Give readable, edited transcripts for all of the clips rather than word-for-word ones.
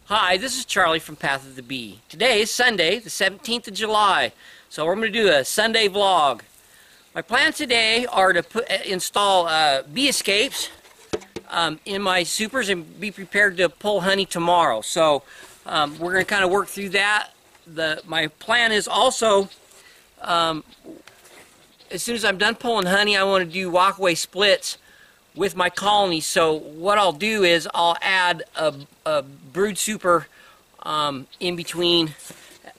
Hi, this is Charlie from Path of the Bee. Today is Sunday, the 17th of July, so we're going to do a Sunday vlog. My plans today are to install bee escapes in my supers and be prepared to pull honey tomorrow. So we're going to kind of work through that. My plan is also, as soon as I'm done pulling honey, I want to do walkaway splits with my colony. So what I'll do is I'll add a brood super in between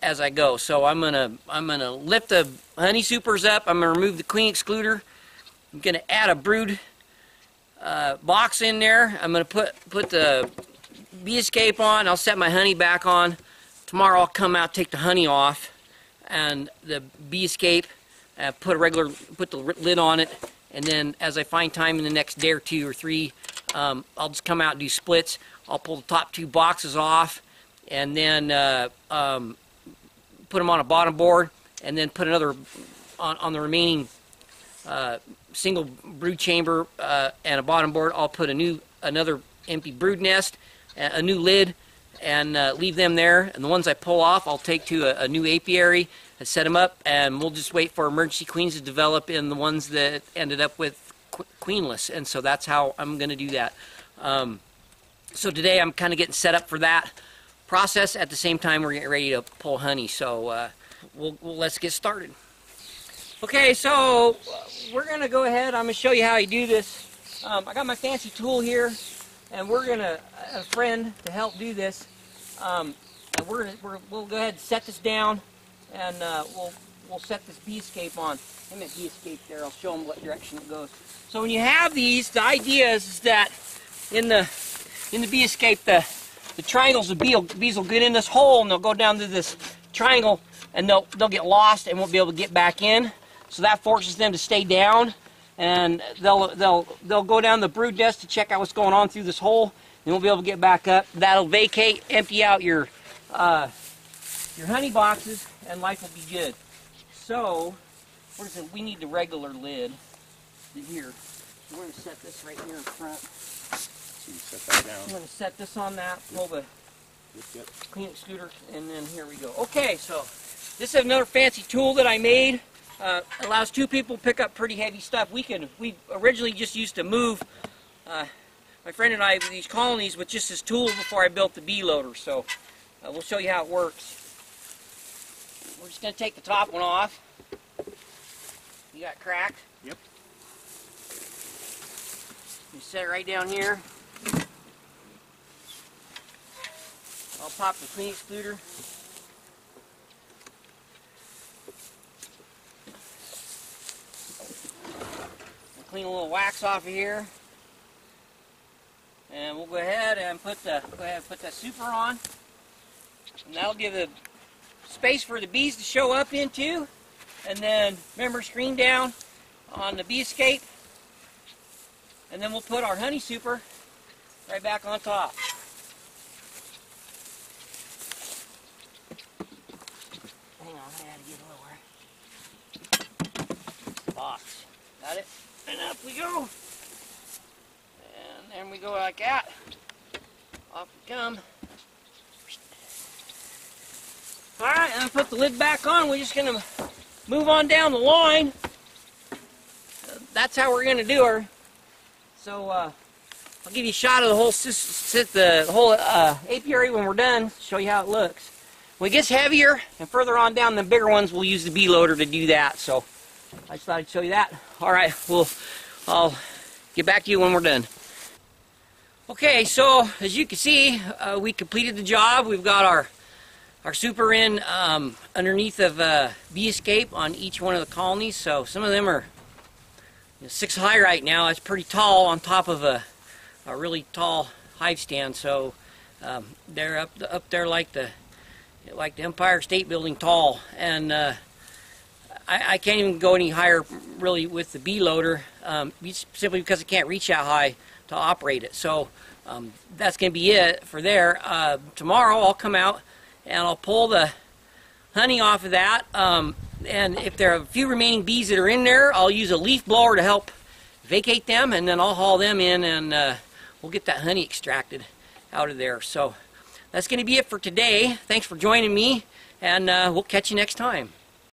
as I go. So I'm gonna lift the honey supers up. I'm gonna remove the queen excluder. I'm gonna add a brood box in there. I'm gonna put the bee escape on. I'll set my honey back on. Tomorrow I'll come out, take the honey off, and the bee escape. Put the lid on it. And then as I find time in the next day or two or three, I'll just come out and do splits. I'll pull the top two boxes off and then put them on a bottom board, and then put another on the remaining single brood chamber and a bottom board. I'll put another empty brood nest, a new lid, and leave them there. And the ones I pull off, I'll take to a new apiary and set them up, and we'll just wait for emergency queens to develop in the ones that ended up with queenless. And so that's how I'm going to do that. So today I'm kind of getting set up for that process. At the same time, we're getting ready to pull honey. So let's get started. Okay, so we're going to go ahead. I'm going to show you how you do this. I got my fancy tool here, and we're going to a friend to help do this. And we'll go ahead and set this down, and we'll set this bee escape on. I meant bee escape there. I'll show them what direction it goes. So when you have these, the idea is that in the bee escape, the triangles, the bees will get in this hole, and they'll go down to this triangle, and they'll get lost and won't be able to get back in. So that forces them to stay down, and they'll go down the brood nest to check out what's going on through this hole. They won't be able to get back up. That'll vacate, empty out your honey boxes, and life will be good. So we need the regular lid here. We're going to set this right here in front. So you set that down. I'm going to set this on that, pull the clean excluder, and then here we go. Okay, so this is another fancy tool that I made. Allows two people to pick up pretty heavy stuff. We originally just used to move my friend and I these colonies with just this tool before I built the bee loader. So we'll show you how it works. We're just going to take the top one off. You got cracked? Yep. You set it right down here. I'll pop the clean excluder. Clean a little wax off of here, and we'll go ahead and put that super on, and that'll give the space for the bees to show up into. And then remember, screen down on the bee escape, and then we'll put our honey super right back on top. Hang on, I had to get lower. Box, got it? And up we go, and there we go like that. Off we come. All right, and I put the lid back on. We're just gonna move on down the line. That's how we're gonna do her. So I'll give you a shot of the whole apiary when we're done. Show you how it looks. When it gets heavier and further on down, the bigger ones, we'll use the bee loader to do that. So I just thought I'd show you that. All right, I'll get back to you when we're done. Okay, so as you can see, we completed the job. We've got our super in underneath of bee escape on each one of the colonies. So some of them are 6 high right now. It's pretty tall on top of a really tall hive stand. So they're up there like the Empire State Building tall, and I can't even go any higher really with the bee loader, simply because I can't reach that high to operate it. So that's going to be it for there. Tomorrow I'll come out and I'll pull the honey off of that, and if there are a few remaining bees that are in there, I'll use a leaf blower to help vacate them, and then I'll haul them in, and we'll get that honey extracted out of there. So that's going to be it for today. Thanks for joining me, and we'll catch you next time.